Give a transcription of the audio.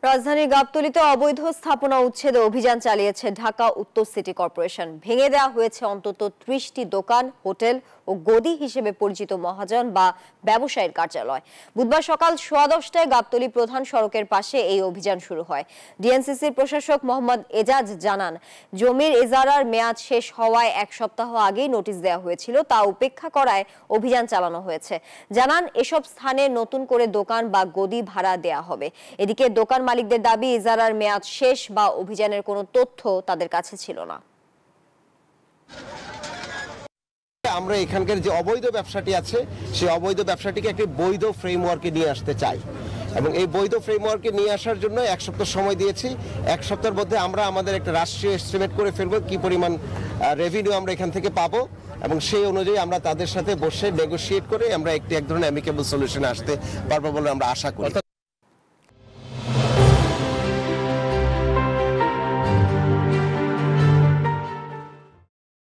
রাজধানীর গাবতলীতে অবৈধ স্থাপনা উচ্ছেদে অভিযান চালিয়েছে ঢাকা উত্তর সিটি কর্পোরেশন। ভেঙে দেওয়া হয়েছে অন্তত ৩০টি দোকান, হোটেল ও গদি হিসেবে পরিচিত মহাজন বা ব্যবসায়ীর কার্যালয়। বুধবার সকাল 10:15টায় গাবতলী প্রধান সড়কের পাশে এই অভিযান শুরু হয়। ডিএনসিসির প্রশাসক মোহাম্মদ এজাজ জানান, জমির ইজারার মেয়াদ শেষ হওয়ায় 1 সপ্তাহ আগেই নোটিশ দেওয়া হয়েছিল, তা উপেক্ষা করায় অভিযান চালানো হয়েছে। জানান, এসব স্থানে নতুন করে দোকান বা গদি ভাড়া দেয়া হবে। এদিকে দোকান মালিকদের দাবি, ইজারার মেয়াদ শেষ বা অভিযানের কোনো তথ্য তাদের কাছে ছিল না। আমরা এখানকার যে অবৈধ ব্যবসাটি আছে সেই অবৈধ ব্যবসাটিকে একটি বৈধ ফ্রেমওয়ার্কে নিয়ে আসতে চাই এবং এই বৈধ ফ্রেমওয়ার্কে নিয়ে আসার জন্য 1 সপ্তাহ সময় দিয়েছি। 1 সপ্তাহের মধ্যে আমরা আমাদের একটা রাষ্ট্রীয় এস্টিমেট করে ফেলবো কি পরিমাণ রেভিনিউ আমরা এখান থেকে পাবো এবং সেই অনুযায়ী আমরা তাদের সাথে বসে নেগোশিয়েট করে আমরা এক ধরনের অ্যামিকেবল সলিউশনে আসতে পারবো বলে আমরা আশা করি।